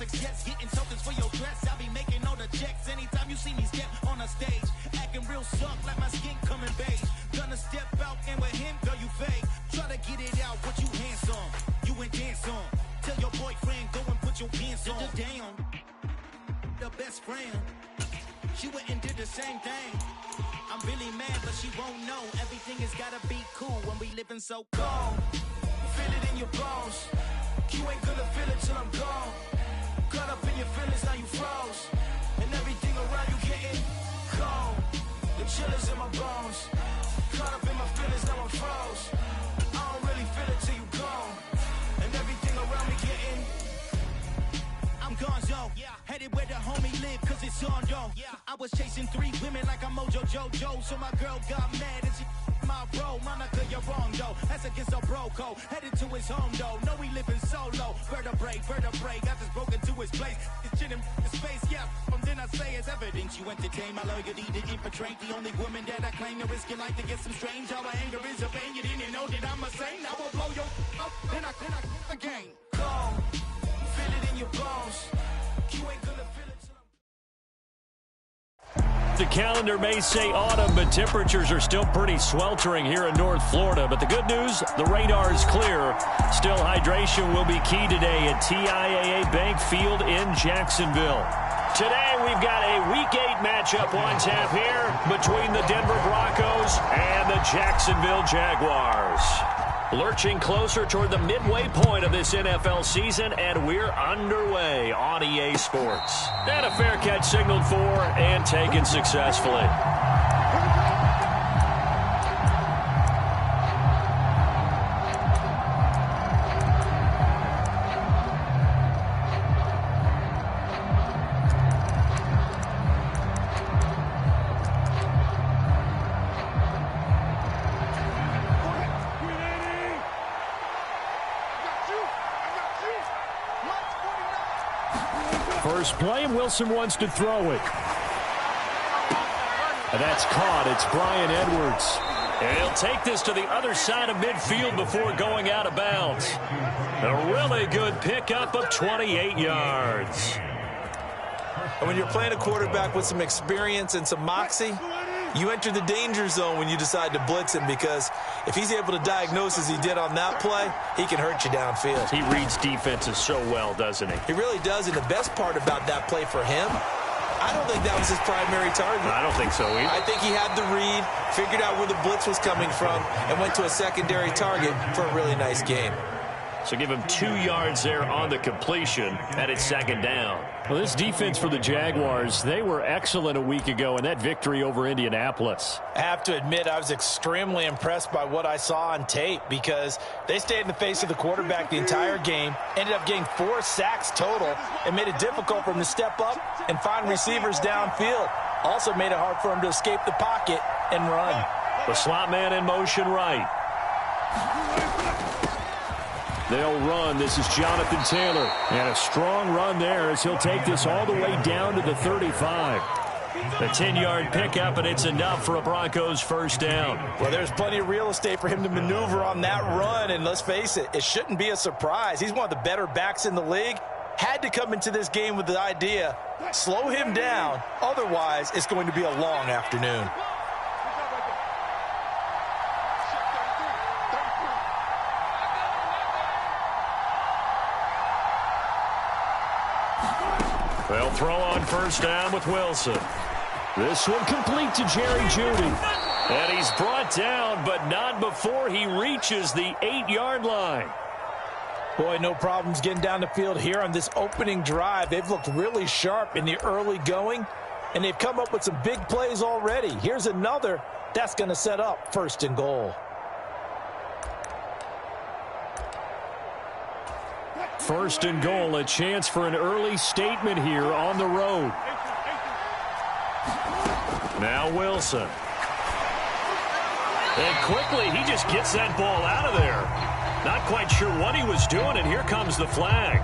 success, getting tokens for your dress. I be making all the checks anytime you see me step on a stage. Acting real suck like my skin coming beige. Gonna step out and with him, girl, you fake. Try to get it out, what you handsome. You ain't dance on. Tell your boyfriend, go and put your pants on. Down, the best friend. She went and did the same thing. I'm really mad, but she won't know. Everything has gotta be cool when we living so cold. Feel it in your bones. You ain't gonna feel it till I'm gone. Caught up in your feelings, now you froze. And everything around you getting cold. The chill is in my bones. Caught up in my feelings, now I'm froze. I don't really feel it till you gone. And everything around me getting I'm gonzo, headed where the homie live, cause it's on, yo. I was chasing 3 women like I'm Mojo Jojo, so my girl got mad and she my bro. Monica, you're wrong, though. That's against a bro code. Headed to his home, though. No, we living solo. Vertebrae. Got this broken to his place. It's chin in his face, yeah. From then I say it's evidence you entertain my loyalty to infiltrate. The only woman that I claim to risk your life to get some strange. How my anger is a pain. You didn't know that I'm a saint. I will blow your up, then I again. Cold. Feel it in your bones. You ain't gonna feel it till The calendar may say autumn, but temperatures are still pretty sweltering here in North Florida. But the good news, the radar is clear. Still, hydration will be key today at TIAA Bank Field in Jacksonville. Today, we've got a Week 8 matchup on tap here between the Denver Broncos and the Jacksonville Jaguars. Lurching closer toward the midway point of this NFL season, and we're underway on EA Sports. And a fair catch signaled for and taken successfully. First play, and Wilson wants to throw it. And that's caught. It's Bryan Edwards. And he'll take this to the other side of midfield before going out of bounds. A really good pickup of 28 yards. And when you're playing a quarterback with some experience and some moxie, you enter the danger zone when you decide to blitz him, because if he's able to diagnose as he did on that play, he can hurt you downfield. He reads defenses so well, doesn't he? He really does, and the best part about that play for him, I don't think that was his primary target. I don't think so either. I think he had the read, figured out where the blitz was coming from, and went to a secondary target for a really nice game. So give him 2 yards there on the completion, and it's second down. Well, this defense for the Jaguars, they were excellent a week ago in that victory over Indianapolis. I have to admit, I was extremely impressed by what I saw on tape, because they stayed in the face of the quarterback the entire game, ended up getting 4 sacks total, and made it difficult for him to step up and find receivers downfield. Also made it hard for him to escape the pocket and run. The slot man in motion right. They'll run. This is Jonathan Taylor. And a strong run there as he'll take this all the way down to the 35. The 10-yard pickup, and it's enough for a Broncos first down. Well, there's plenty of real estate for him to maneuver on that run, and let's face it, it shouldn't be a surprise. He's one of the better backs in the league. Had to come into this game with the idea, slow him down, otherwise it's going to be a long afternoon. They'll throw on first down with Wilson. This one complete to Jerry Jeudy. And he's brought down, but not before he reaches the 8-yard line. Boy, no problems getting down the field here on this opening drive. They've looked really sharp in the early going, and they've come up with some big plays already. Here's another that's going to set up first and goal. First and goal, a chance for an early statement here on the road. Now Wilson. And quickly, he just gets that ball out of there. Not quite sure what he was doing, and here comes the flag.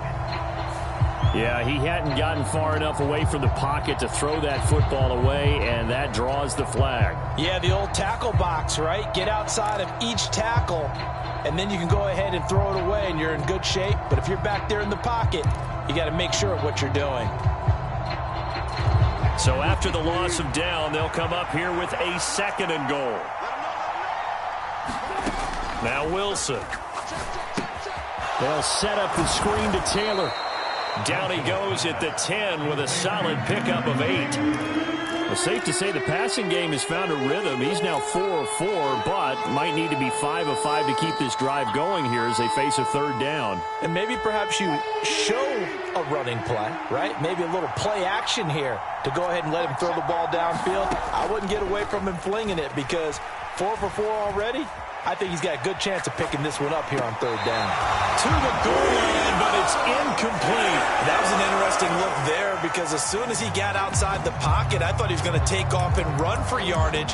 Yeah, he hadn't gotten far enough away from the pocket to throw that football away, and that draws the flag. Yeah, the old tackle box, right? Get outside of each tackle, and then you can go ahead and throw it away, and you're in good shape. But if you're back there in the pocket, you got to make sure of what you're doing. So after the loss of down, they'll come up here with a 2nd and goal. Now Wilson. They'll set up the screen to Taylor. Down he goes at the 10 with a solid pickup of 8. Well, safe to say the passing game has found a rhythm. He's now 4 of 4, but might need to be 5 of 5 to keep this drive going here as they face a 3rd down. And maybe perhaps you show a running play, right? Maybe a little play action here to go ahead and let him throw the ball downfield. I wouldn't get away from him flinging it because 4 for 4 already. I think he's got a good chance of picking this one up here on 3rd down. To the goal line, but it's incomplete. That was an interesting look there because as soon as he got outside the pocket, I thought he was going to take off and run for yardage.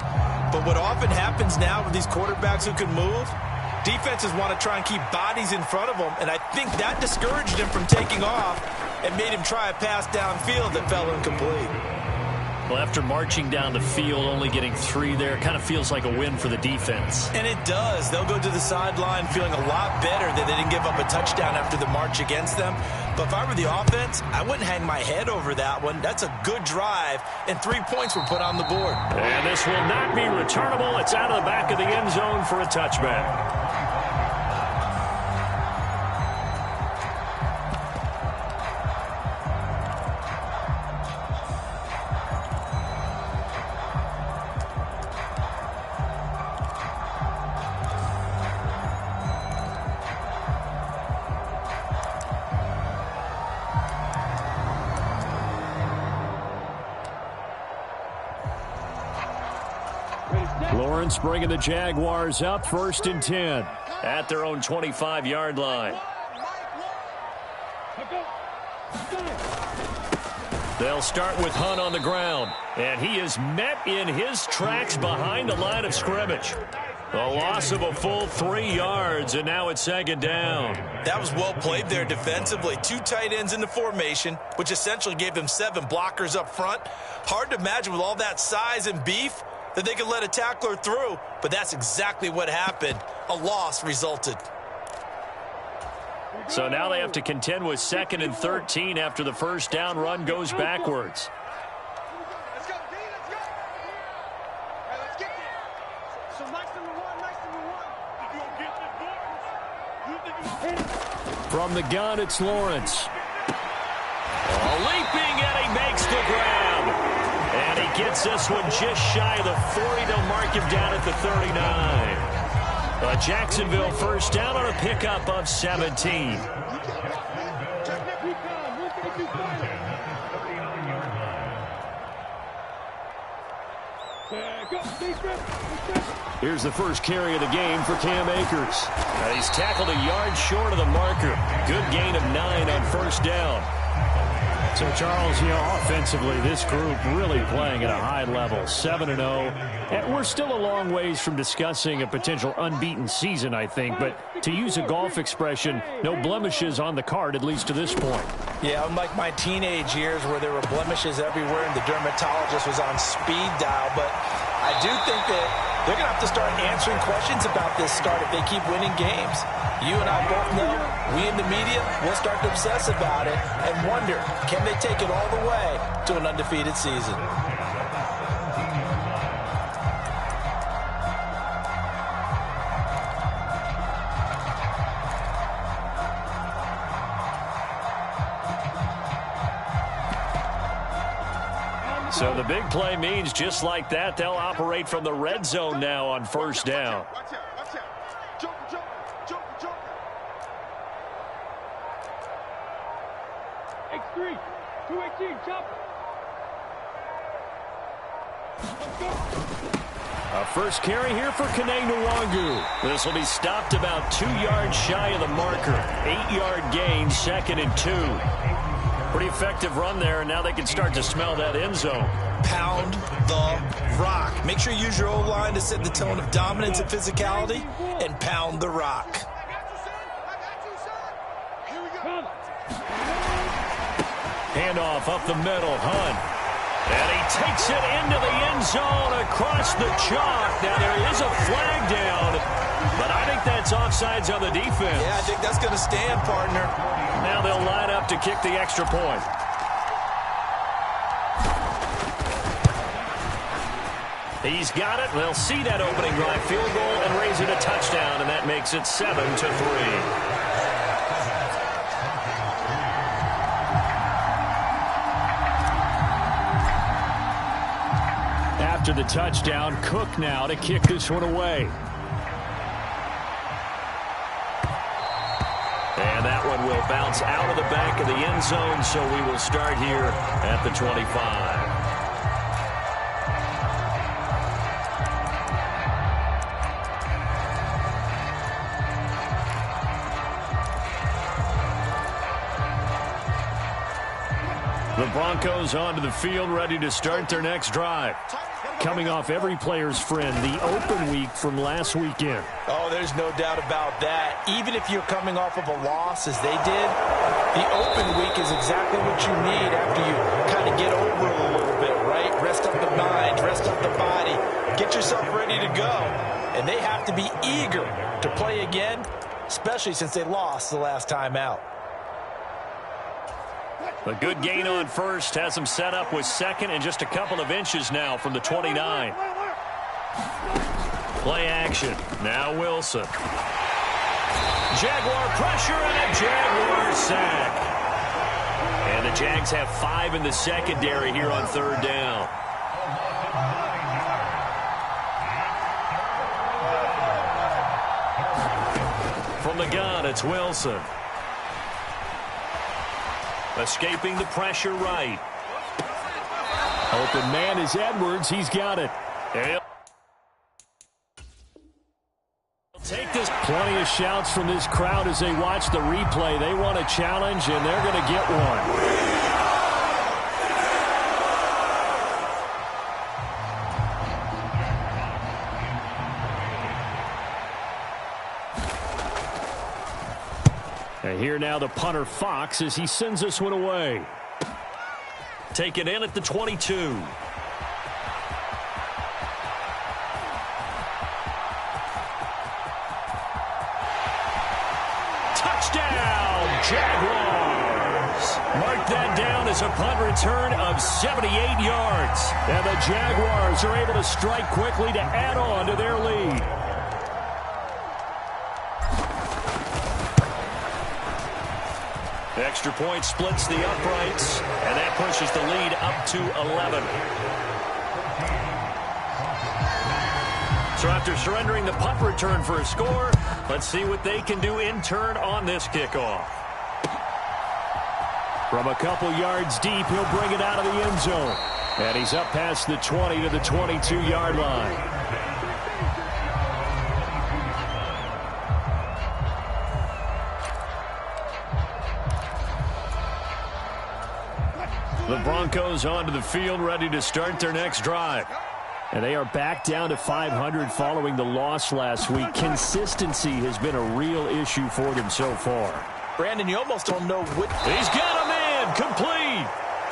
But what often happens now with these quarterbacks who can move, defenses want to try and keep bodies in front of them, and I think that discouraged him from taking off and made him try a pass downfield that fell incomplete. Well, after marching down the field, only getting 3 there, kind of feels like a win for the defense. And it does. They'll go to the sideline feeling a lot better that they didn't give up a touchdown after the march against them. But if I were the offense, I wouldn't hang my head over that one. That's a good drive, and 3 points were put on the board. And this will not be returnable. It's out of the back of the end zone for a touchback. Lawrence bringing the Jaguars up 1st and 10 at their own 25-yard line. They'll start with Hunt on the ground, and he is met in his tracks behind the line of scrimmage. A loss of a full 3 yards, and now it's 2nd down. That was well played there defensively. 2 tight ends in the formation, which essentially gave them 7 blockers up front. Hard to imagine with all that size and beef that they could let a tackler through, but that's exactly what happened. A loss resulted. So now they have to contend with 2nd and 13 after the 1st down run goes backwards. Let's go, D, let's go. Hey, let's get there. So nice number one. From the gun, it's Lawrence. Leaping, and he makes the grab. And he gets this one just shy of the 40. They'll mark him down at the 39. Jacksonville 1st down on a pickup of 17. Here's the first carry of the game for Cam Akers. He's tackled a yard short of the marker. Good gain of 9 on 1st down. So, Charles, offensively, this group really playing at a high level, 7-0. And we're still a long ways from discussing a potential unbeaten season, I think. But to use a golf expression, no blemishes on the card, at least to this point. Yeah, unlike my teenage years where there were blemishes everywhere and the dermatologist was on speed dial. But I do think that they're going to have to start answering questions about this start if they keep winning games. You and I both know, we in the media, we'll start to obsess about it and wonder, can they take it all the way to an undefeated season? So the big play means just like that, they'll operate from the red zone now on 1st down. Watch out. Joker. X3, 218, chopper. A first carry here for Kene Nwangu. This will be stopped about 2 yards shy of the marker. 8-yard gain, 2nd and 2. Pretty effective run there, and now they can start to smell that end zone. Pound the rock. Make sure you use your O-line to set the tone of dominance and physicality, and pound the rock. I got you, son. Here we go. Handoff up the middle, Hunt. And he takes it into the end zone across the chalk. Now there is a flag down, but I think that that's offsides on the defense. Yeah, I think that's going to stand, partner. Now they'll line up to kick the extra point. He's got it. They'll see that opening drive field goal and raise it a touchdown, and that makes it 7-3. After the touchdown, Cook now to kick this one away. And that one will bounce out of the back of the end zone, so we will start here at the 25. The Broncos onto the field, ready to start their next drive. Coming off every player's friend, the open week from last weekend. Oh, there's no doubt about that. Even if you're coming off of a loss, as they did, the open week is exactly what you need after you kind of get over it a little bit, right? Rest up the mind, rest up the body, get yourself ready to go. And they have to be eager to play again, especially since they lost the last time out. A good gain on first has them set up with second and just a couple of inches now from the 29. Play action. Now Wilson. Jaguar pressure and a Jaguar sack. And the Jags have 5 in the secondary here on third down. From the gun, it's Wilson. Escaping the pressure right. Open man is Edwards. He's got it. He'll take this. Plenty of shouts from this crowd as they watch the replay. They want a challenge, and they're going to get one. And here now the punter Fox as he sends this one away. Taken in at the 22. Touchdown, Jaguars! Mark that down as a punt return of 78 yards. And the Jaguars are able to strike quickly to add on to their lead. Extra point splits the uprights, and that pushes the lead up to 11. So after surrendering the punt return for a score, let's see what they can do in turn on this kickoff. From a couple yards deep, he'll bring it out of the end zone. And he's up past the 20 to the 22-yard line. The Broncos onto the field, ready to start their next drive. And they are back down to 500 following the loss last week. Consistency has been a real issue for them so far. Brandon, you almost don't know what... He's got a man, complete.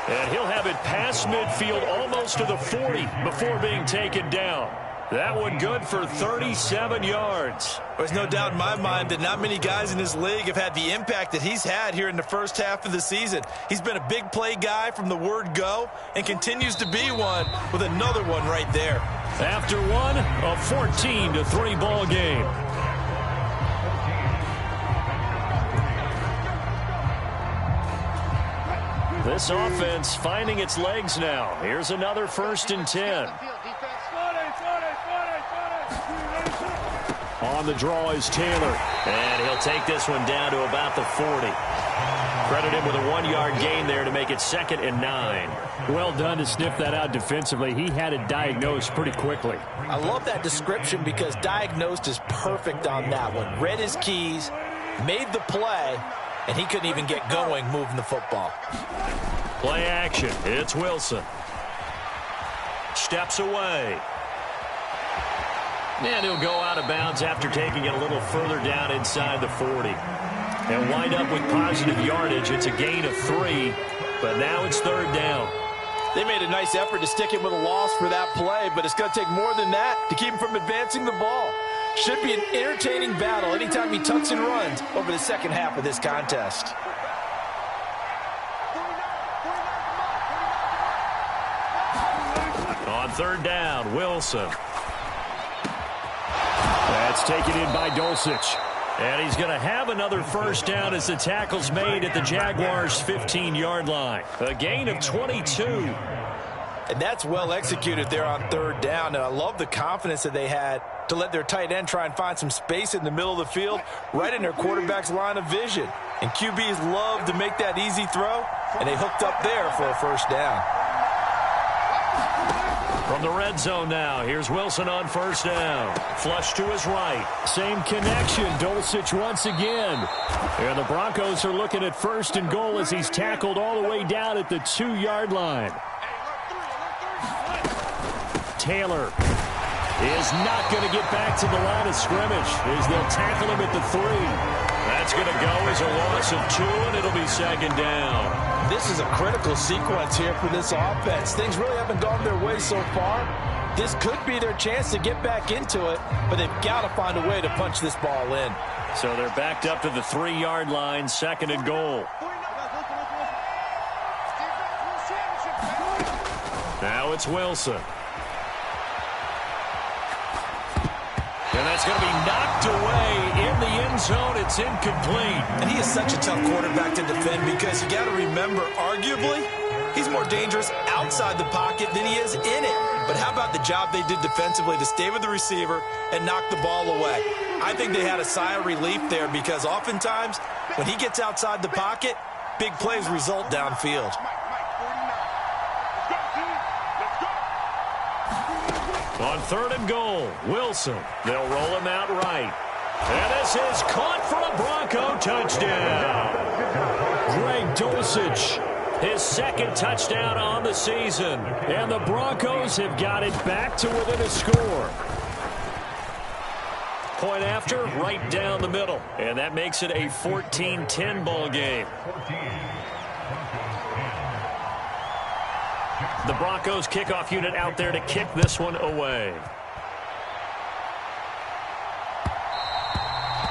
And he'll have it past midfield almost to the 40 before being taken down. That one good for 37 yards. There's no doubt in my mind that not many guys in this league have had the impact that he's had here in the first half of the season. He's been a big play guy from the word go and continues to be one with another one right there. After one, a 14-3 ball game. This offense finding its legs now. Here's another 1st and 10. On the draw is Taylor. And he'll take this one down to about the 40. Credit him with a 1-yard gain there to make it 2nd and 9. Well done to sniff that out defensively. He had it diagnosed pretty quickly. I love that description because diagnosed is perfect on that one. Read his keys, made the play, and he couldn't even get going moving the football. Play action. It's Wilson. Steps away. And he'll go out of bounds after taking it a little further down inside the 40. And wind up with positive yardage. It's a gain of 3, but now it's 3rd down. They made a nice effort to stick him with a loss for that play, but it's going to take more than that to keep him from advancing the ball. Should be an entertaining battle anytime he tucks and runs over the second half of this contest. On third down, Wilson. That's taken in by Dulcich. And he's going to have another first down as the tackle's made at the Jaguars' 15-yard line. A gain of 22. And that's well executed there on third down. And I love the confidence that they had to let their tight end try and find some space in the middle of the field, right in their quarterback's line of vision. And QBs love to make that easy throw, and they hooked up there for a first down. From the red zone now, here's Wilson on first down. Flush to his right. Same connection, Dulcich once again. And the Broncos are looking at first and goal as he's tackled all the way down at the 2-yard line. Taylor is not going to get back to the line of scrimmage as they'll tackle him at the 3. That's going to go as a loss of 2, and it'll be second down. This is a critical sequence here for this offense. Things really haven't gone their way so far. This could be their chance to get back into it, but they've got to find a way to punch this ball in. So they're backed up to the 3-yard line, second and goal. Now it's Wilson. And that's going to be knocked away in the end zone. It's incomplete. And he is such a tough quarterback to defend because you got to remember, arguably, he's more dangerous outside the pocket than he is in it. But how about the job they did defensively to stay with the receiver and knock the ball away? I think they had a sigh of relief there because oftentimes when he gets outside the pocket, big plays result downfield. On third and goal, Wilson. They'll roll him out right. And this is caught for a Bronco touchdown. Greg Dulcich, his second touchdown on the season. And the Broncos have got it back to within a score. Point after, right down the middle. And that makes it a 14-10 ball game. The Broncos kickoff unit out there to kick this one away.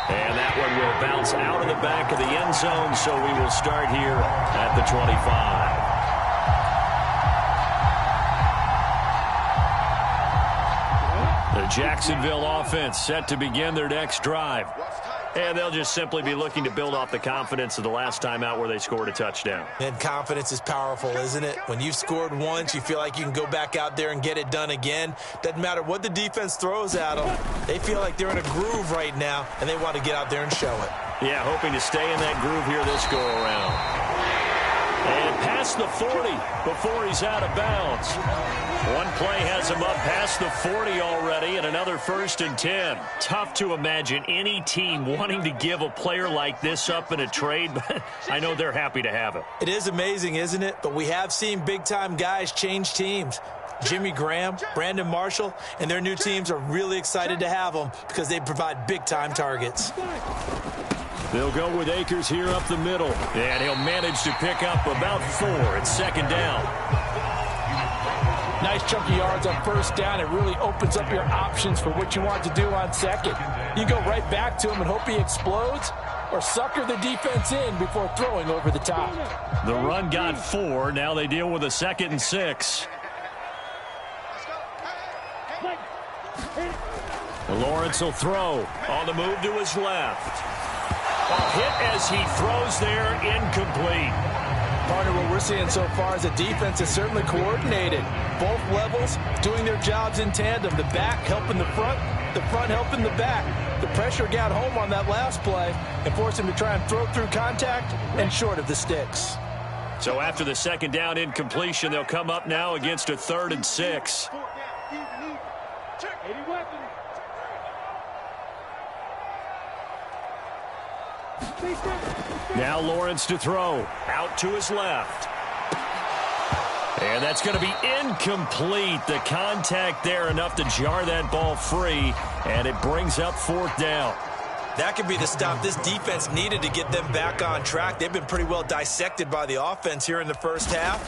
And that one will bounce out of the back of the end zone, so we will start here at the 25. The Jacksonville offense set to begin their next drive. And they'll just simply be looking to build off the confidence of the last time out where they scored a touchdown. And confidence is powerful, isn't it? When you've scored once, you feel like you can go back out there and get it done again. Doesn't matter what the defense throws at them. They feel like they're in a groove right now, and they want to get out there and show it. Yeah, hoping to stay in that groove here this go-around. And past the 40 before he's out of bounds. One play has him up past the 40 already, and another 1st and 10. Tough to imagine any team wanting to give a player like this up in a trade, but I know they're happy to have it. It is amazing, isn't it? But we have seen big-time guys change teams. Jimmy Graham, Brandon Marshall, and their new teams are really excited to have them because they provide big-time targets. They'll go with Akers here up the middle, and he'll manage to pick up about 4. It's second down. Nice chunky yards on first down. It really opens up your options for what you want to do on second. You go right back to him and hope he explodes, or sucker the defense in before throwing over the top. The run got 4. Now they deal with a 2nd and 6. Lawrence will throw on the move to his left. A hit as he throws there, incomplete. Partner, what we're seeing so far is the defense is certainly coordinated. Both levels doing their jobs in tandem. The back helping the front helping the back. The pressure got home on that last play and forced him to try and throw through contact and short of the sticks. So after the second down incompletion, they'll come up now against a 3rd and 6. Now Lawrence to throw. Out to his left. And that's going to be incomplete. The contact there enough to jar that ball free. And it brings up 4th down. That could be the stop this defense needed to get them back on track. They've been pretty well dissected by the offense here in the first half.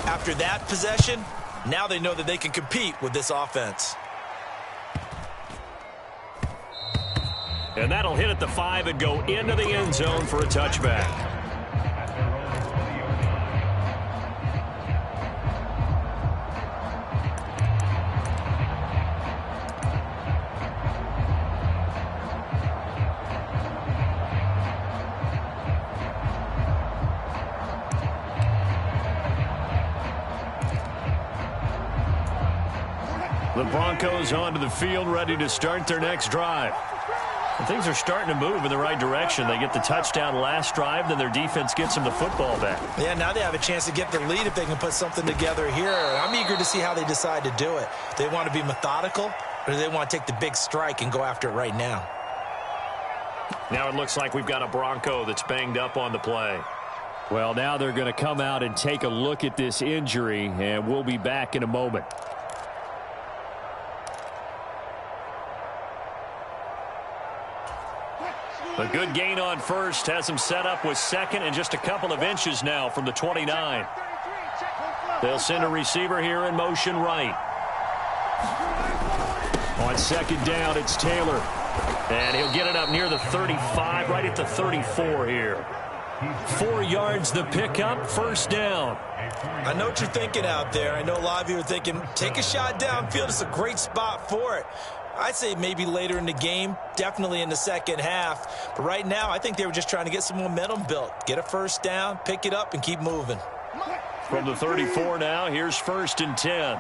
After that possession, now they know that they can compete with this offense. And that'll hit at the 5 and go into the end zone for a touchback. The Broncos onto the field, ready to start their next drive. And things are starting to move in the right direction. They get the touchdown last drive, then their defense gets them the football back. Yeah, now they have a chance to get the lead if they can put something together here. I'm eager to see how they decide to do it. They want to be methodical, or do they want to take the big strike and go after it right now? Now it looks like we've got a Bronco that's banged up on the play. Well, now they're going to come out and take a look at this injury, and we'll be back in a moment. A good gain on first has him set up with second and just a couple of inches now from the 29. They'll send a receiver here in motion right. On second down, it's Taylor. And he'll get it up near the 35, right at the 34 here. 4 yards the pickup, first down. I know what you're thinking out there. I know a lot of you are thinking, take a shot downfield. It's a great spot for it. I'd say maybe later in the game, definitely in the second half. But right now, I think they were just trying to get some momentum built. Get a first down, pick it up, and keep moving. From the 34 now, here's 1st and 10.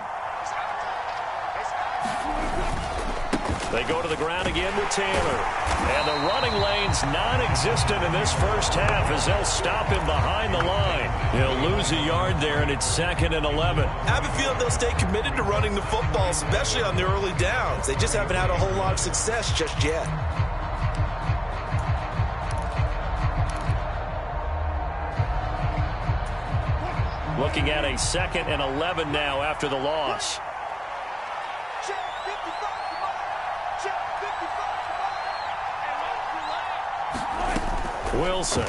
They go to the ground again with Taylor. And the running lane's non-existent in this first half as they'll stop him behind the line. He'll lose a yard there, and it's 2nd and 11. I have a feeling they'll stay committed to running the football, especially on the early downs. They just haven't had a whole lot of success just yet. Looking at a 2nd and 11 now after the loss. Wilson.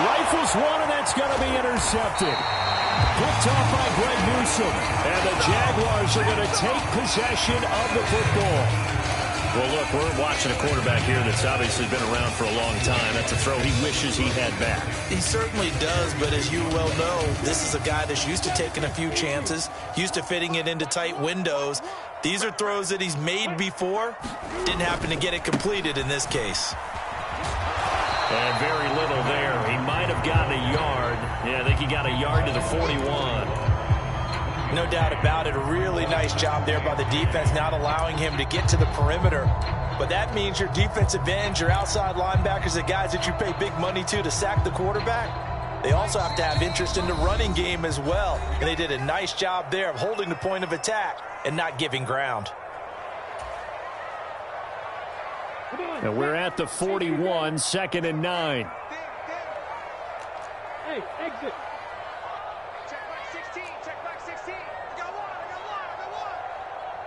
Rifles one, and that's going to be intercepted. Picked off by Greg Newsome. And the Jaguars are going to take possession of the football. Well, look, we're watching a quarterback here that's obviously been around for a long time. That's a throw he wishes he had back. He certainly does, but as you well know, this is a guy that's used to taking a few chances, used to fitting it into tight windows. These are throws that he's made before. Didn't happen to get it completed in this case. And very little there. He might have gotten a yard. Yeah, I think he got a yard to the 41. No doubt about it. A really nice job there by the defense, not allowing him to get to the perimeter. But that means your defensive ends, your outside linebackers, the guys that you pay big money to sack the quarterback, they also have to have interest in the running game as well. And they did a nice job there of holding the point of attack and not giving ground. And we're at the 41, 2nd and 9. Hey, exit. Check back 16, check back 16. I got one.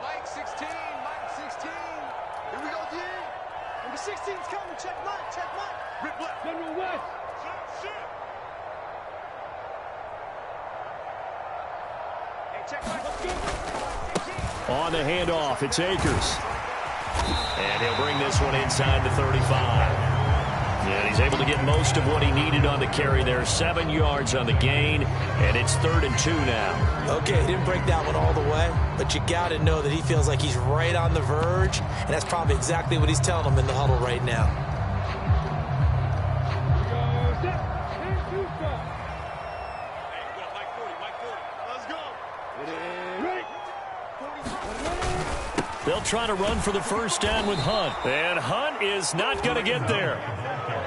Mike 16, Mike 16. Here we go, D. Number 16's coming, check Mike. Rip left. General West. Shit. Hey, check Mike. Let's go. On the handoff, it's Akers. And he'll bring this one inside the 35. And he's able to get most of what he needed on the carry there. 7 yards on the gain, and it's 3rd and 2 now. Okay, he didn't break that one all the way, but you got to know that he feels like he's right on the verge, and that's probably exactly what he's telling them in the huddle right now. They'll try to run for the first down with Hunt. And Hunt is not going to get there.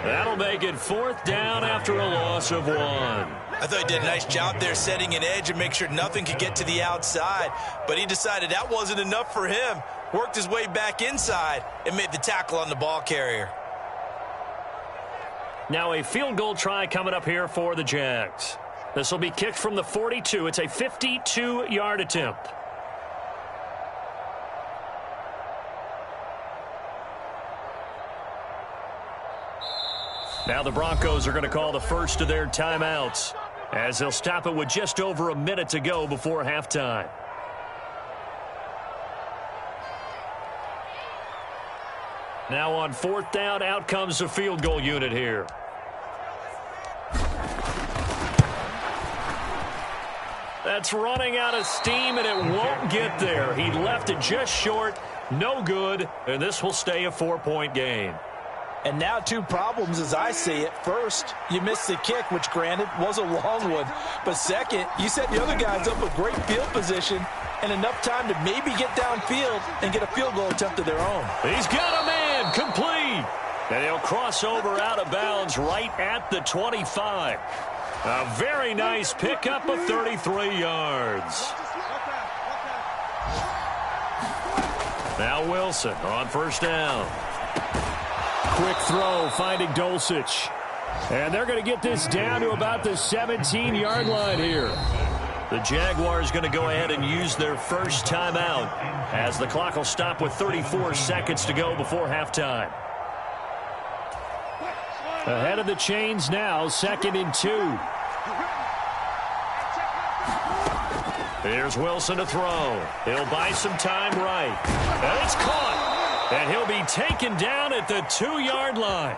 That'll make it 4th down after a loss of 1. I thought he did a nice job there setting an edge and make sure nothing could get to the outside. But he decided that wasn't enough for him. Worked his way back inside and made the tackle on the ball carrier. Now a field goal try coming up here for the Jags. This will be kicked from the 42. It's a 52-yard attempt. Now the Broncos are going to call the first of their timeouts as they'll stop it with just over a minute to go before halftime. Now on 4th down, out comes the field goal unit here. That's running out of steam, and it won't get there. He left it just short, no good, and this will stay a 4-point game. And now 2 problems as I see it. First, you missed the kick, which granted was a long one. But second, you set the other guys up with great field position and enough time to maybe get downfield and get a field goal attempt of their own. He's got a man, complete. And he'll cross over out of bounds right at the 25. A very nice pickup of 33 yards. Now Wilson on 1st down. Quick throw, finding Dulcich. And they're going to get this down to about the 17-yard line here. The Jaguars going to go ahead and use their first timeout as the clock will stop with 34 seconds to go before halftime. Ahead of the chains now, 2nd and 2. Here's Wilson to throw. He'll buy some time right. And it's caught. And he'll be taken down at the 2-yard line.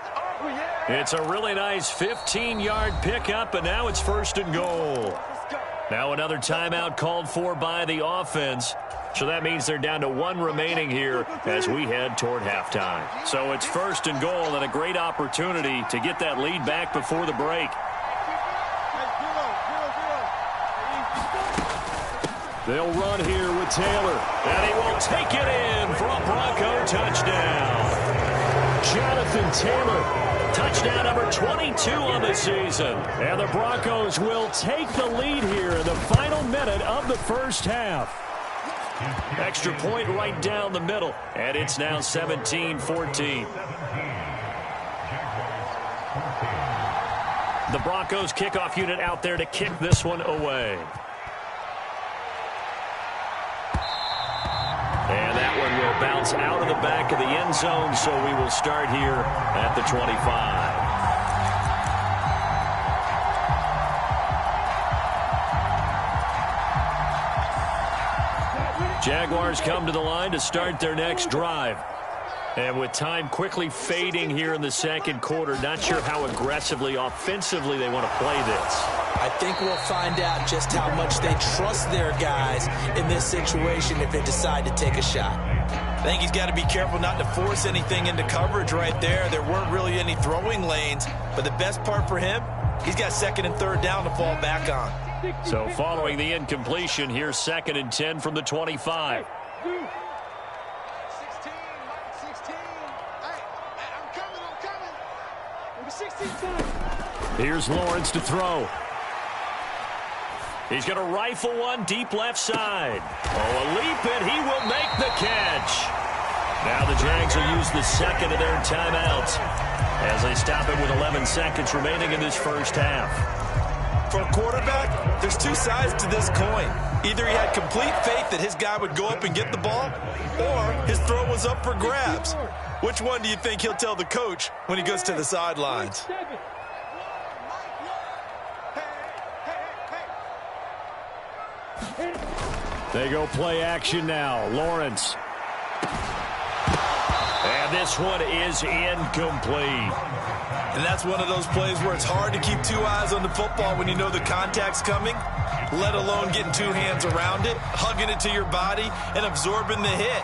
It's a really nice 15-yard pickup, and now it's 1st and goal. Now another timeout called for by the offense. So that means they're down to 1 remaining here as we head toward halftime. So it's 1st and goal and a great opportunity to get that lead back before the break. They'll run here with Taylor. And he will take it in for a Bronco touchdown. Jonathan Taylor, touchdown number 22 on the season. And the Broncos will take the lead here in the final minute of the first half. Extra point right down the middle. And it's now 17-14. The Broncos kickoff unit out there to kick this one away. And that one will bounce out of the back of the end zone, so we will start here at the 25. Jaguars come to the line to start their next drive. And with time quickly fading here in the second quarter, not sure how aggressively, offensively they want to play this. I think we'll find out just how much they trust their guys in this situation if they decide to take a shot. I think he's got to be careful not to force anything into coverage right there. There weren't really any throwing lanes, but the best part for him, he's got 2nd and 3rd down to fall back on. So following the incompletion, here's 2nd and 10 from the 25. Here's Lawrence to throw. He's going to rifle one deep left side. Oh, a leap, and he will make the catch. Now the Jags will use the 2nd of their timeouts as they stop it with 11 seconds remaining in this first half. For a quarterback, there's 2 sides to this coin. Either he had complete faith that his guy would go up and get the ball, or his throw was up for grabs. Which one do you think he'll tell the coach when he goes to the sidelines? They go play action now. Lawrence. And this one is incomplete. And that's one of those plays where it's hard to keep 2 eyes on the football when you know the contact's coming, let alone getting 2 hands around it, hugging it to your body, and absorbing the hit,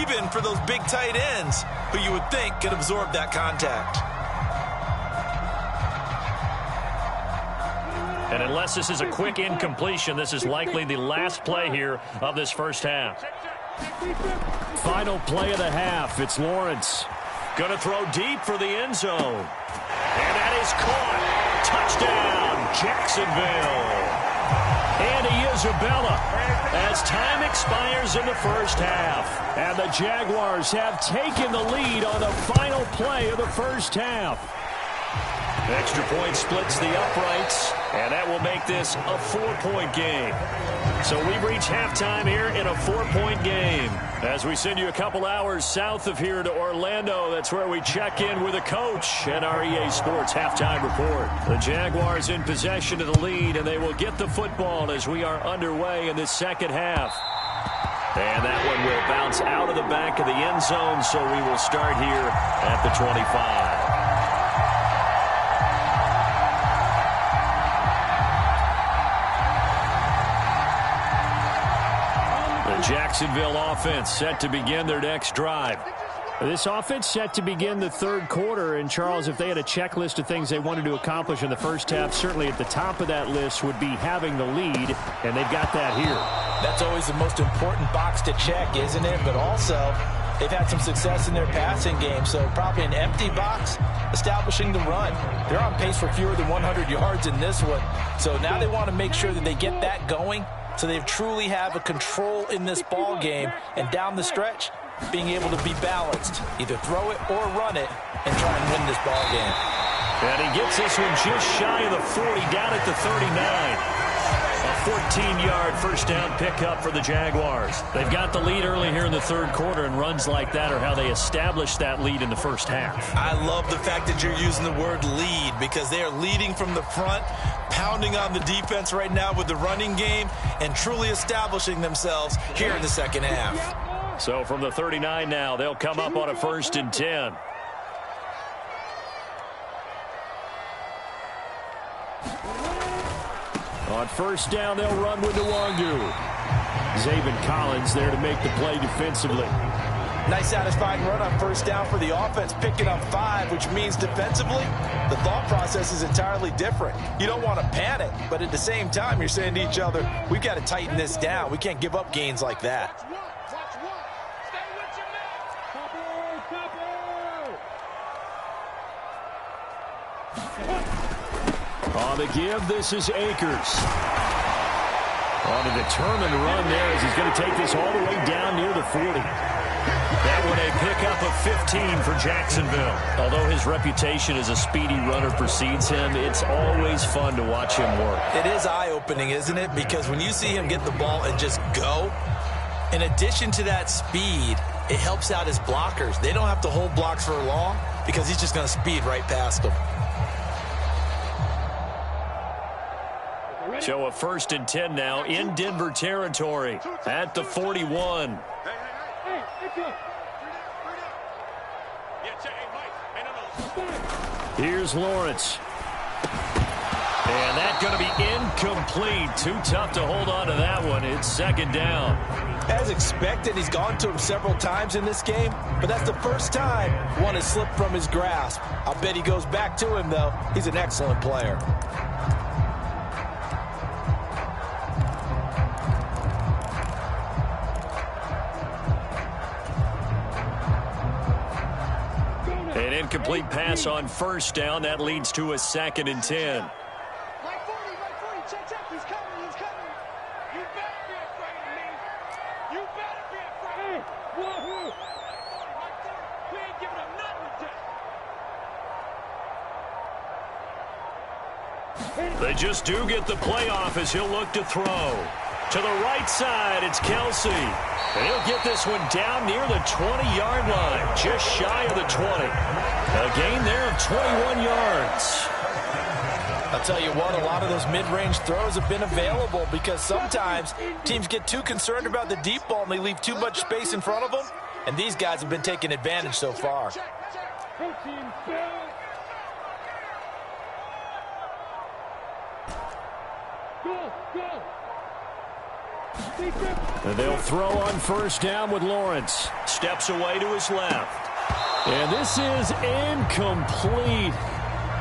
even for those big tight ends who you would think could absorb that contact. And unless this is a quick incompletion, this is likely the last play here of this first half. Final play of the half. It's Lawrence. Going to throw deep for the end zone. And that is caught. Touchdown, Jacksonville. Andy Isabella as time expires in the first half. And the Jaguars have taken the lead on the final play of the first half. Extra point splits the uprights, and that will make this a 4-point game. So we've reached halftime here in a 4-point game. As we send you a couple hours south of here to Orlando, that's where we check in with a coach and our EA Sports halftime report. The Jaguars in possession of the lead, and they will get the football as we are underway in this second half. And that one will bounce out of the back of the end zone, so we will start here at the 25. The Jacksonville offense set to begin their next drive. This offense set to begin the third quarter, and Charles, if they had a checklist of things they wanted to accomplish in the first half, certainly at the top of that list would be having the lead, and they've got that here. That's always the most important box to check, isn't it? But also, they've had some success in their passing game, so probably an empty box, establishing the run. They're on pace for fewer than 100 yards in this one, so now they want to make sure that they get that going so they truly have a control in this ball game, and down the stretch, being able to be balanced, either throw it or run it, and try and win this ball game. And he gets this one just shy of the 40, down at the 39. A 14-yard first down pickup for the Jaguars. They've got the lead early here in the third quarter, and runs like that are how they establish that lead in the first half. I love the fact that you're using the word lead, because they are leading from the front, pounding on the defense right now with the running game, and truly establishing themselves here in the second half. So from the 39 now, they'll come up on a 1st and 10. On first down, they'll run with Nwangu. Zaven Collins there to make the play defensively. Nice satisfying run on first down for the offense, picking up 5, which means defensively, the thought process is entirely different. You don't want to panic, but at the same time, you're saying to each other, we've got to tighten this down. We can't give up gains like that. On the give, this is Akers. On a determined run there as he's going to take this all the way down near the 40. That one a pickup of 15 for Jacksonville. Although his reputation as a speedy runner precedes him, it's always fun to watch him work. It is eye-opening, isn't it? Because when you see him get the ball and just go, in addition to that speed, it helps out his blockers. They don't have to hold blocks for long because he's just going to speed right past them. So a 1st and 10 now in Denver territory at the 41. Here's Lawrence. And that's going to be incomplete. Too tough to hold on to that one. It's 2nd down. As expected, he's gone to him several times in this game, but that's the first time one has slipped from his grasp. I'll bet he goes back to him, though. He's an excellent player. An incomplete pass on first down. That leads to a 2nd and 10. Mike 40, check, he's coming. You better be afraid of me. You better be afraid. Woohoo! Mike 40, we ain't giving him nothing today. They just do get the playoff as he'll look to throw. To the right side, it's Kelsey. And he'll get this one down near the 20-yard line, just shy of the 20. A gain there of 21 yards. I'll tell you what, a lot of those mid-range throws have been available because sometimes teams get too concerned about the deep ball and they leave too much space in front of them, and these guys have been taking advantage so far. And they'll throw on first down with Lawrence. Steps away to his left. And this is incomplete.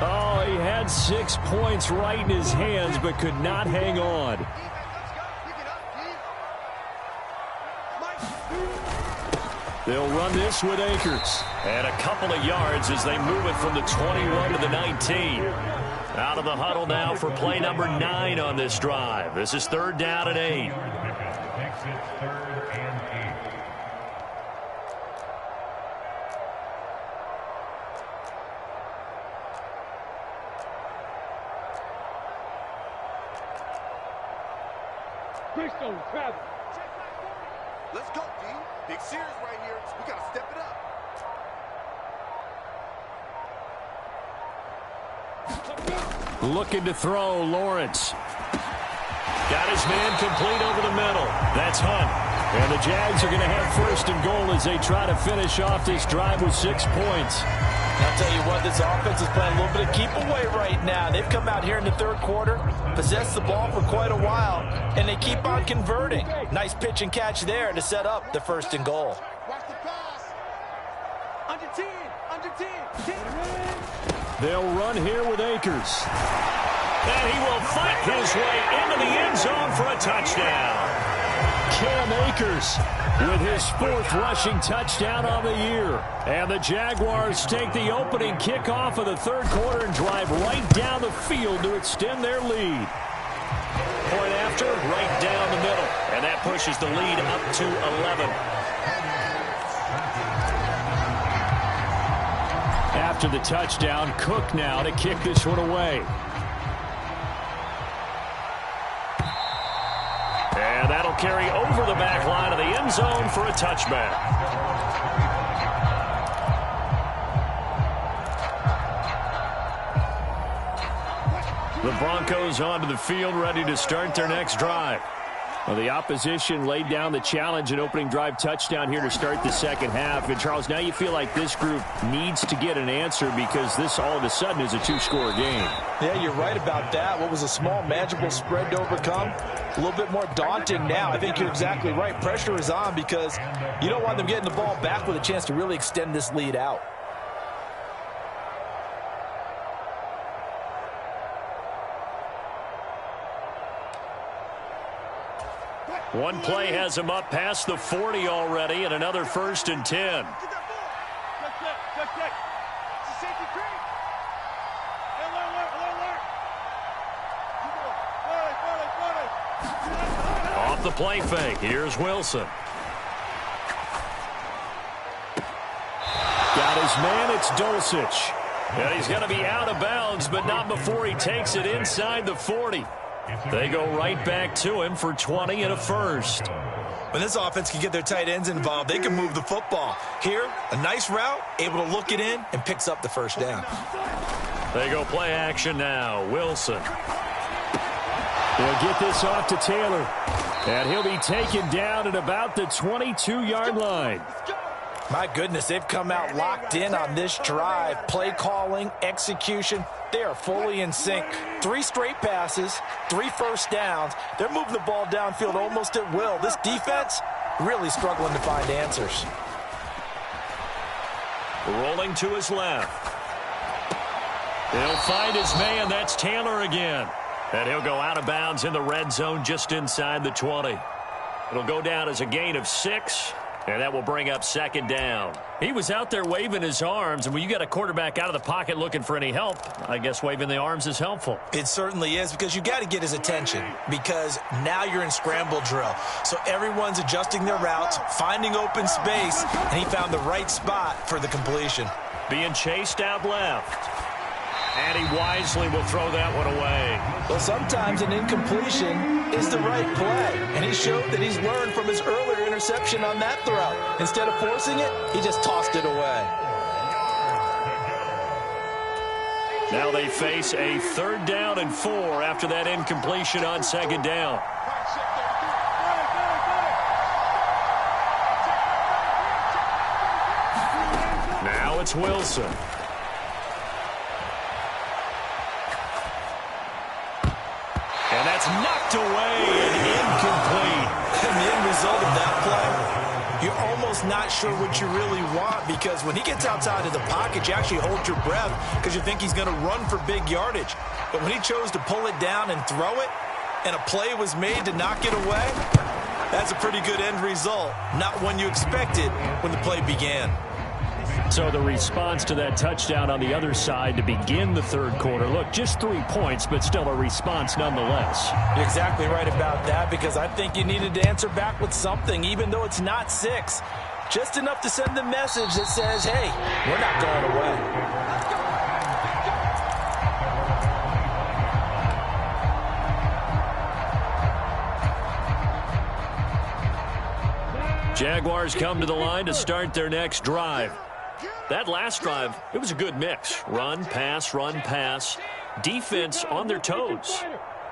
Oh, he had 6 points right in his hands, but could not hang on. They'll run this with Akers. And a couple of yards as they move it from the 21 to the 19. Out of the huddle now for play number 9 on this drive. This is 3rd down and 8. Let's go, D. Big series right here. We got to step it up. Looking to throw, Lawrence. Got his man complete over the middle. That's Hunt. And the Jags are going to have first and goal as they try to finish off this drive with 6 points. I'll tell you what, this offense is playing a little bit of keep away right now. They've come out here in the third quarter, possessed the ball for quite a while, and they keep on converting. Nice pitch and catch there to set up the first and goal. Watch the pass. Under 10. Under 10. 10. They'll run here with Akers. And he will fight his way into the end zone for a touchdown. Cam Akers with his 4th rushing touchdown on the year. And the Jaguars take the opening kickoff of the third quarter and drive right down the field to extend their lead. Point after, right down the middle. And that pushes the lead up to 11. After the touchdown, Cook now to kick this one away. And that'll carry over the back line of the end zone for a touchback. The Broncos onto the field, ready to start their next drive. Well, the opposition laid down the challenge and opening drive touchdown here to start the second half. And, Charles, now you feel like this group needs to get an answer because this all of a sudden is a 2-score game. Yeah, you're right about that. What was a small, manageable spread to overcome, a little bit more daunting now. I think you're exactly right. Pressure is on because you don't want them getting the ball back with a chance to really extend this lead out. One play has him up past the 40 already, and another 1st and 10. Off the play fake, here's Wilson. Got his man, it's Dulcich. And he's going to be out of bounds, but not before he takes it inside the 40. They go right back to him for 20 and a first. When this offense can get their tight ends involved, they can move the football. Here, a nice route, able to look it in, and picks up the first down. They go play action now. Wilson. They'll get this off to Taylor. And he'll be taken down at about the 22-yard line. My goodness, they've come out locked in on this drive. Play calling, execution, they are fully in sync. 3 straight passes, 3 first downs. They're moving the ball downfield almost at will. This defense really struggling to find answers. Rolling to his left. He'll find his man. That's Taylor again. And he'll go out of bounds in the red zone just inside the 20. It'll go down as a gain of 6. And that will bring up second down. He was out there waving his arms, and when you got a quarterback out of the pocket looking for any help, I guess waving the arms is helpful. It certainly is, because you got to get his attention, because now you're in scramble drill. So everyone's adjusting their routes, finding open space, and he found the right spot for the completion. Being chased out left. And he wisely will throw that one away. Well, sometimes an incompletion is the right play. And he showed that he's learned from his earlier interception on that throw. Instead of forcing it, he just tossed it away. Now they face a 3rd down and 4 after that incompletion on 2nd down. Now it's Wilson. And that's knocked away and incomplete. And the end result of that play, you're almost not sure what you really want, because when he gets outside of the pocket, you actually hold your breath because you think he's going to run for big yardage. But when he chose to pull it down and throw it, and a play was made to knock it away, that's a pretty good end result. Not one you expected when the play began. So the response to that touchdown on the other side to begin the third quarter. Look, just 3 points, but still a response nonetheless. You're exactly right about that, because I think you needed to answer back with something, even though it's not 6. Just enough to send the message that says, hey, we're not going away. Jaguars come to the line to start their next drive. That last drive, it was a good mix. Run, pass, defense on their toes.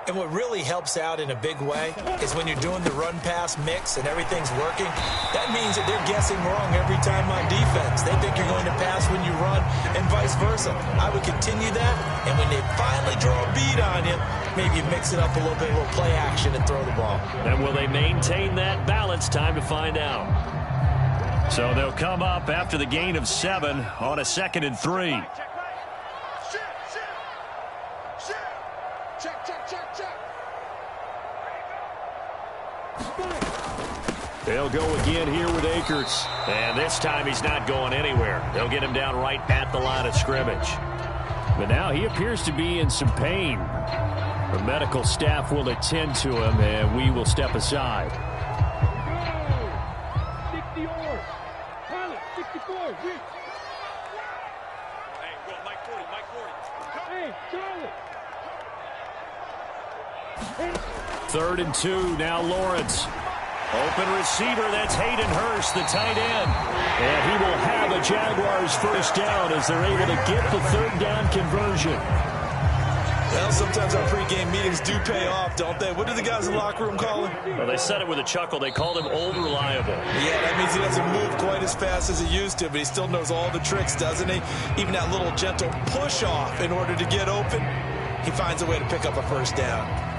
And what really helps out in a big way is when you're doing the run-pass mix and everything's working, that means that they're guessing wrong every time on defense. They think you're going to pass when you run and vice versa. I would continue that, and when they finally draw a beat on you, maybe you mix it up a little bit, a little play action and throw the ball. And will they maintain that balance? Time to find out. So they'll come up after the gain of 7 on a 2nd and 3. They'll go again here with Akers. And this time he's not going anywhere. They'll get him down right at the line of scrimmage. But now he appears to be in some pain. The medical staff will attend to him, and we will step aside. 60 yards. Pilot, 64. Hey, go, Mike 40, Mike 40. Hey, Charlie. 3rd and 2, now Lawrence. Open receiver, that's Hayden Hurst, the tight end. And he will have a Jaguars first down as they're able to get the 3rd down conversion. Well, sometimes our pregame meetings do pay off, don't they? What do the guys in the locker room call him? Well, they said it with a chuckle. They called him old reliable. Yeah, that means he doesn't move quite as fast as he used to, but he still knows all the tricks, doesn't he? Even that little gentle push-off in order to get open, he finds a way to pick up a first down.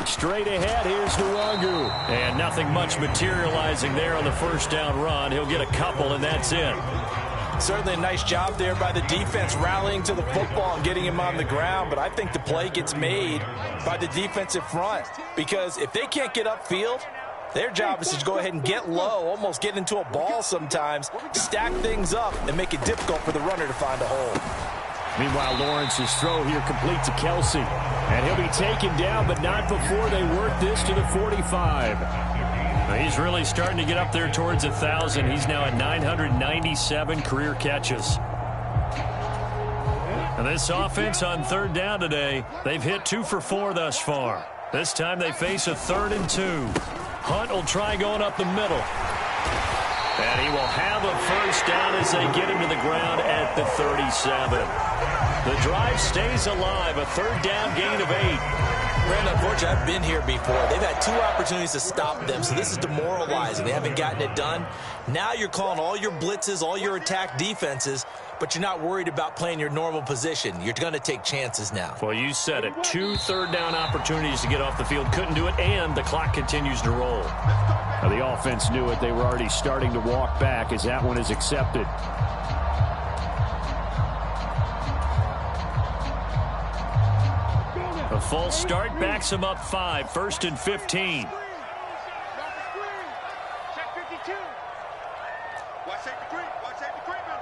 Straight ahead, here's Nwangu. And nothing much materializing there on the first down run. He'll get a couple, and that's it. Certainly a nice job there by the defense rallying to the football and getting him on the ground. But I think the play gets made by the defensive front. Because if they can't get upfield, their job is to go ahead and get low, almost get into a ball sometimes, stack things up, and make it difficult for the runner to find a hole. Meanwhile, Lawrence's throw here complete to Kelsey. And he'll be taken down, but not before they work this to the 45. Now he's really starting to get up there towards 1,000. He's now at 997 career catches. And this offense on 3rd down today, they've hit 2 for 4 thus far. This time they face a 3rd and 2. Hunt will try going up the middle. And he will have a first down as they get him to the ground at the 37. The drive stays alive, a 3rd down gain of 8. Brandon, unfortunately, I've been here before. They've had 2 opportunities to stop them, so this is demoralizing. They haven't gotten it done. Now you're calling all your blitzes, all your attack defenses, but you're not worried about playing your normal position. You're going to take chances now. Well, you said it. 2 3rd down opportunities to get off the field. Couldn't do it, and the clock continues to roll. Now, the offense knew it. They were already starting to walk back as that one is accepted. A false start backs him up 5. 1st and 15. Check 52. Watch safety creep. Watch safety creeping.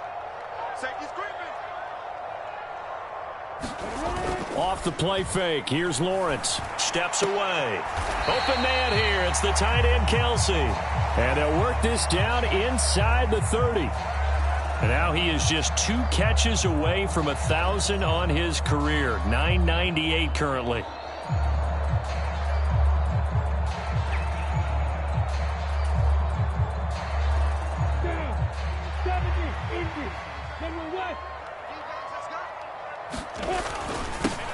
Safety's creeping. Off the play fake. Here's Lawrence. Steps away. Open man here. It's the tight end, Kelsey. And they'll work this down inside the 30. And now he is just 2 catches away from 1,000 on his career. 998 currently.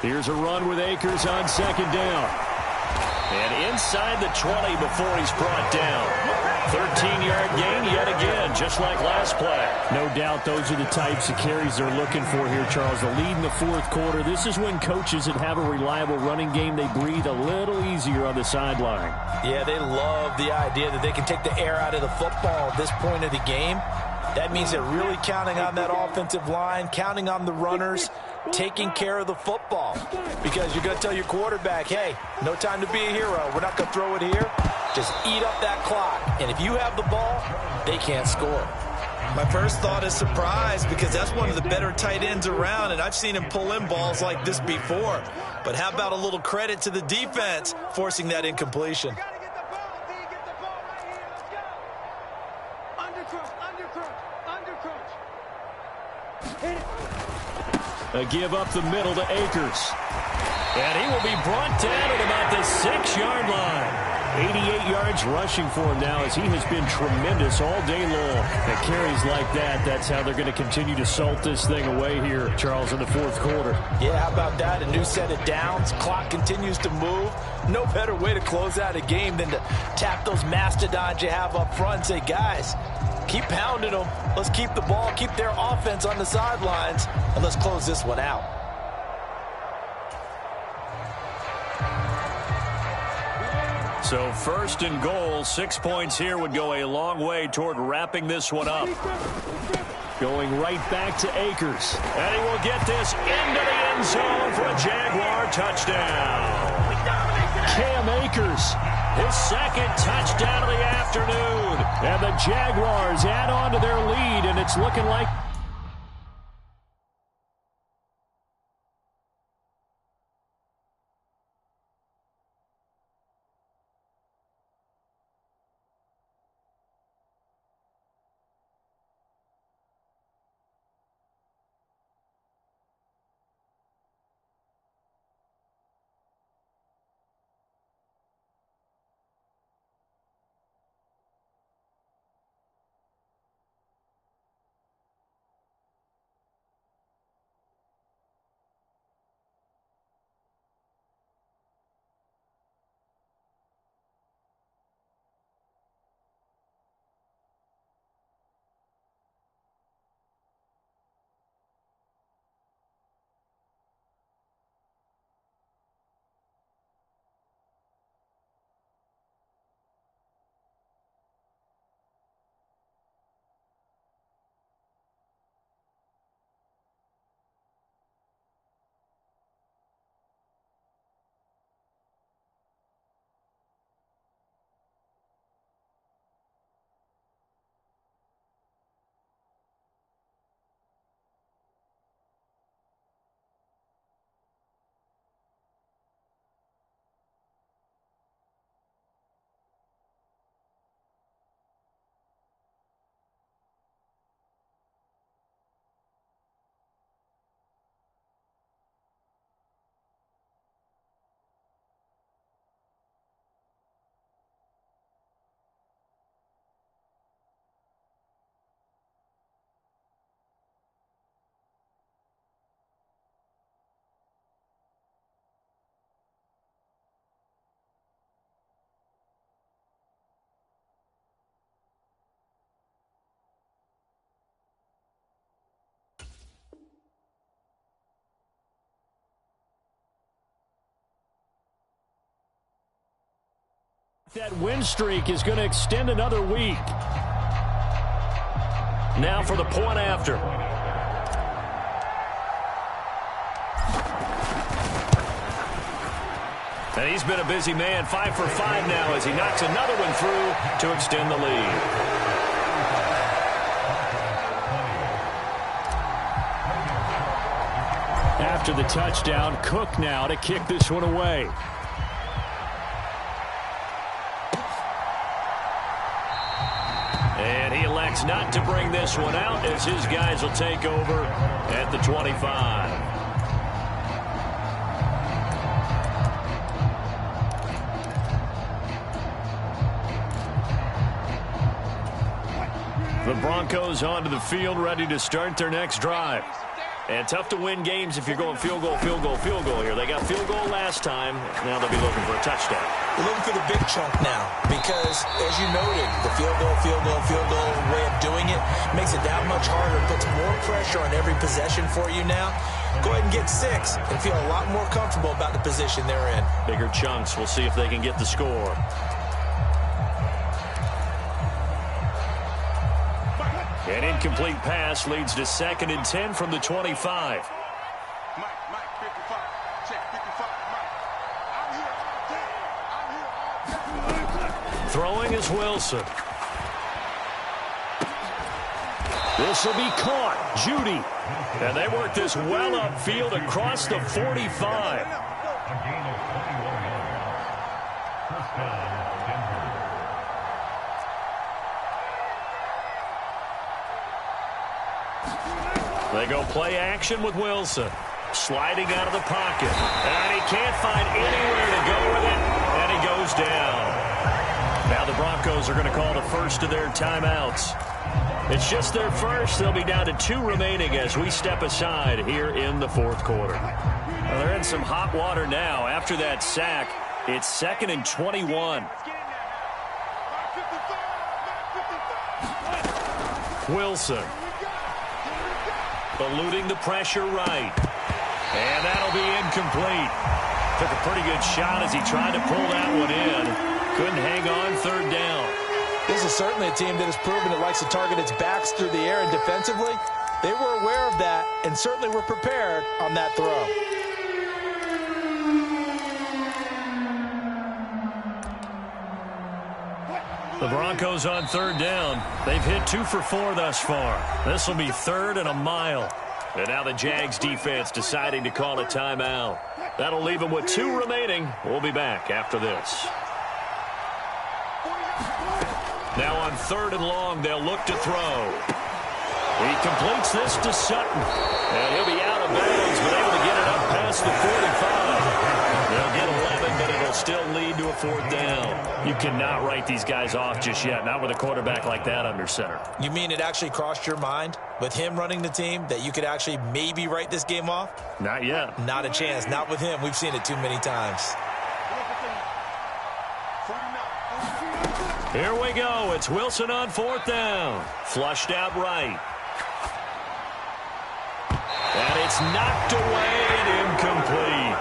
Here's a run with Akers on 2nd down. And inside the 20 before he's brought down. 13-yard gain yet again, just like last play. No doubt those are the types of carries they're looking for here, Charles. The lead in the 4th quarter. This is when coaches that have a reliable running game, they breathe a little easier on the sideline. Yeah, they love the idea that they can take the air out of the football at this point of the game. That means they're really counting on that offensive line, counting on the runners, taking care of the football. Because you're going to tell your quarterback, hey, no time to be a hero. We're not going to throw it here. Just eat up that clock. And if you have the ball, they can't score. My first thought is surprise, because that's one of the better tight ends around, and I've seen him pull in balls like this before. But how about a little credit to the defense forcing that incompletion? A give up the middle to Akers. And he will be brought down at about the 6-yard line. 88 yards rushing for him now as he has been tremendous all day long. At carries like that, that's how they're going to continue to salt this thing away here, Charles, in the fourth quarter. Yeah, how about that? A new set of downs. Clock continues to move. No better way to close out a game than to tap those mastodons you have up front and say, guys, keep pounding them. Let's keep the ball, keep their offense on the sidelines, and let's close this one out. So first and goal, 6 points here would go a long way toward wrapping this one up. Going right back to Akers. And he will get this into the end zone for a Jaguar touchdown. Cam Akers, his second touchdown of the afternoon. And the Jaguars add on to their lead, and it's looking like that win streak is going to extend another week. Now for the point after. And he's been a busy man, 5 for 5 now as he knocks another one through to extend the lead. After the touchdown, Cook now to kick this one away. And he elects not to bring this one out as his guys will take over at the 25. The Broncos onto the field, ready to start their next drive. And tough to win games if you're going field goal, field goal, field goal here. They got field goal last time. Now they'll be looking for a touchdown. They're looking for the big chunk now because, as you noted, the field goal way of doing it makes it that much harder. Puts more pressure on every possession for you now. Go ahead and get 6 and feel a lot more comfortable about the position they're in. Bigger chunks. We'll see if they can get the score. An incomplete pass leads to 2nd and 10 from the 25. Throwing is Wilson. This will be caught. Judy. And they work this well upfield across the 45. They go play action with Wilson. Sliding out of the pocket. And he can't find anywhere to go with it. And he goes down. Now the Broncos are going to call the first of their timeouts. It's just their first. They'll be down to 2 remaining as we step aside here in the fourth quarter. Well, they're in some hot water now. After that sack, it's 2nd and 21. Wilson. Eluding the pressure right. And that'll be incomplete. Took a pretty good shot as he tried to pull that one in. Couldn't hang on 3rd down. This is certainly a team that has proven it likes to target its backs through the air, and defensively, they were aware of that and certainly were prepared on that throw. The Broncos on 3rd down. They've hit 2 for 4 thus far. This will be 3rd and a mile. And now the Jags defense deciding to call a timeout. That'll leave them with 2 remaining. We'll be back after this. Now on 3rd and long, they'll look to throw. He completes this to Sutton. And he'll be out of bounds, but able to get it up past the 45. They'll get 11, but it'll still lead to a 4th down. You cannot write these guys off just yet, not with a quarterback like that under center. You mean it actually crossed your mind with him running the team that you could actually maybe write this game off? Not yet. Not a chance. Not with him. We've seen it too many times. Here we go. It's Wilson on 4th down. Flushed out right. And it's knocked away and incomplete.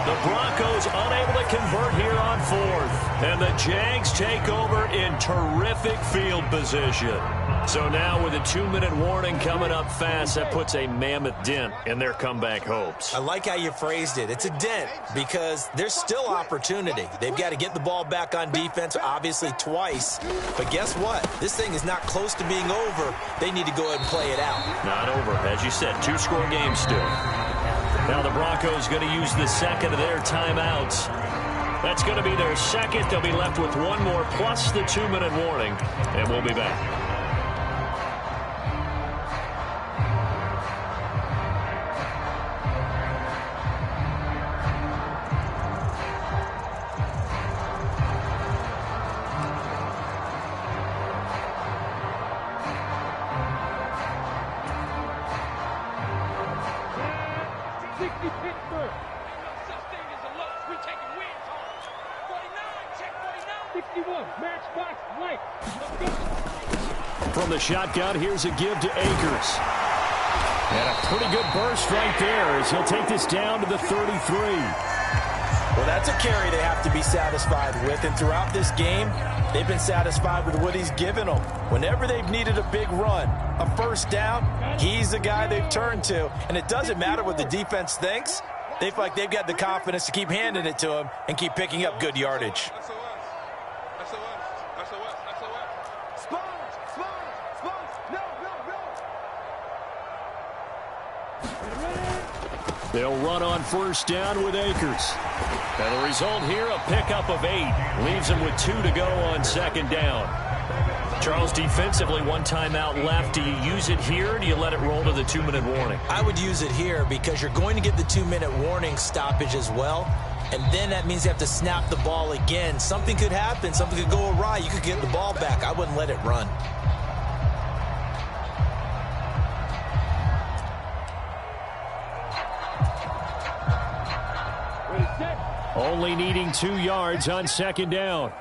The Broncos unable to convert here on 4th. And the Jags take over in terrific field position. So now with a 2-minute warning coming up fast, that puts a mammoth dent in their comeback hopes. I like how you phrased it. It's a dent because there's still opportunity. They've got to get the ball back on defense, obviously twice. But guess what? This thing is not close to being over. They need to go ahead and play it out. Not over. As you said, 2-score game still. Now the Broncos going to use the 2nd of their timeouts. That's going to be their 2nd. They'll be left with 1 more plus the 2-minute warning. And we'll be back. From the shotgun, here's a give to Akers. And a pretty good burst right there as he'll take this down to the 33. Well, that's a carry they have to be satisfied with. And throughout this game, they've been satisfied with what he's given them. Whenever they've needed a big run, a 1st down, he's the guy they've turned to. And it doesn't matter what the defense thinks. They feel like they've got the confidence to keep handing it to him and keep picking up good yardage. They'll run on 1st down with Akers. And the result here, a pickup of 8. Leaves them with 2 to go on 2nd down. Charles, defensively, 1 timeout left. Do you use it here, or do you let it roll to the 2-minute warning? I would use it here because you're going to get the 2-minute warning stoppage as well. And then that means you have to snap the ball again. Something could happen. Something could go awry. You could get the ball back. I wouldn't let it run. Only needing 2 yards on 2nd down.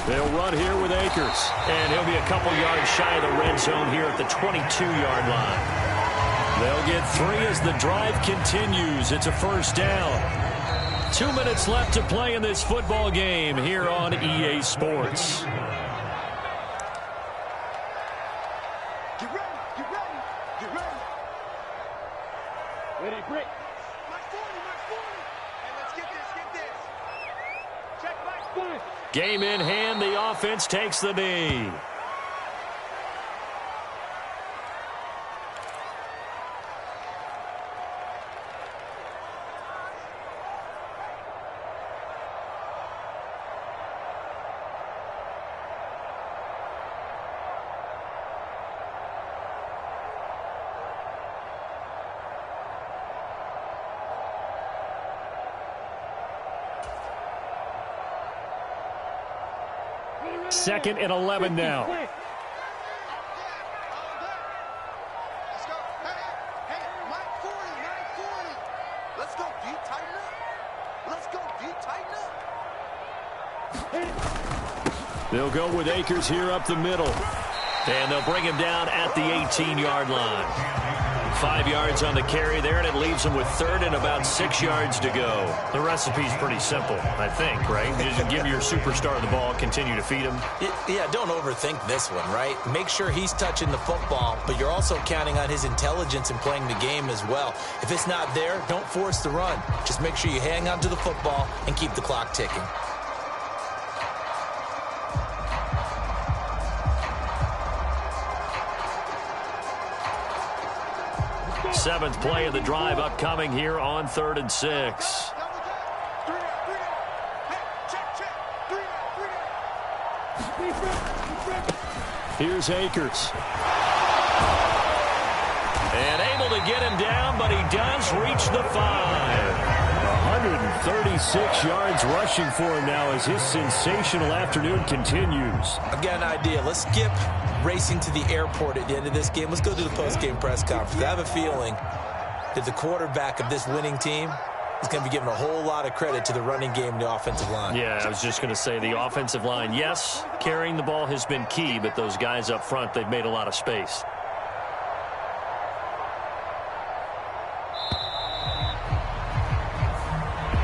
They'll run here with Akers. And he'll be a couple yards shy of the red zone here at the 22-yard line. They'll get 3 as the drive continues. It's a 1st down. 2 minutes left to play in this football game here on EA Sports. Get ready, get ready, get ready. Ready, break. Mark 40, Mark 40. Hey, let's get this. Check back. Game in hand, the offense takes the knee. 2nd and 11 now. Let's go. Hey, Mike 40. Let's go deep, tighten up. They'll go with Akers here up the middle. And they'll bring him down at the 18-yard line. 5 yards on the carry there, and it leaves them with 3rd and about 6 yards to go. The recipe's pretty simple, I think, right? You just give your superstar the ball, continue to feed him. Yeah, don't overthink this one, right? Make sure he's touching the football, but you're also counting on his intelligence in playing the game as well. If it's not there, don't force the run. Just make sure you hang on to the football and keep the clock ticking. 7th play of the drive upcoming here on 3rd and 6. Here's Akers. And able to get him down, but he does reach the 5. 136 yards rushing for him now as his sensational afternoon continues. I've got an idea. Let's skip racing to the airport at the end of this game. Let's go to the post-game press conference. I have a feeling that the quarterback of this winning team is going to be giving a whole lot of credit to the running game and the offensive line. Yeah, I was just going to say the offensive line, yes, carrying the ball has been key, but those guys up front, they've made a lot of space.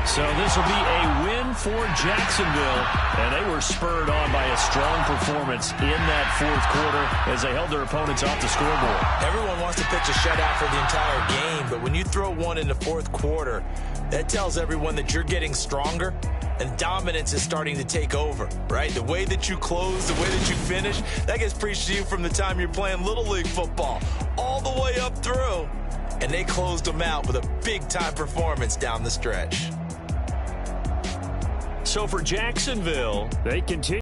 So this will be a win for Jacksonville, and they were spurred on by a strong performance in that 4th quarter as they held their opponents off the scoreboard. Everyone wants to pitch a shutout for the entire game, but when you throw one in the 4th quarter, that tells everyone that you're getting stronger and dominance is starting to take over, right? The way that you close, the way that you finish, that gets preached to you from the time you're playing Little League football all the way up through, and they closed them out with a big-time performance down the stretch. So for Jacksonville, they continue.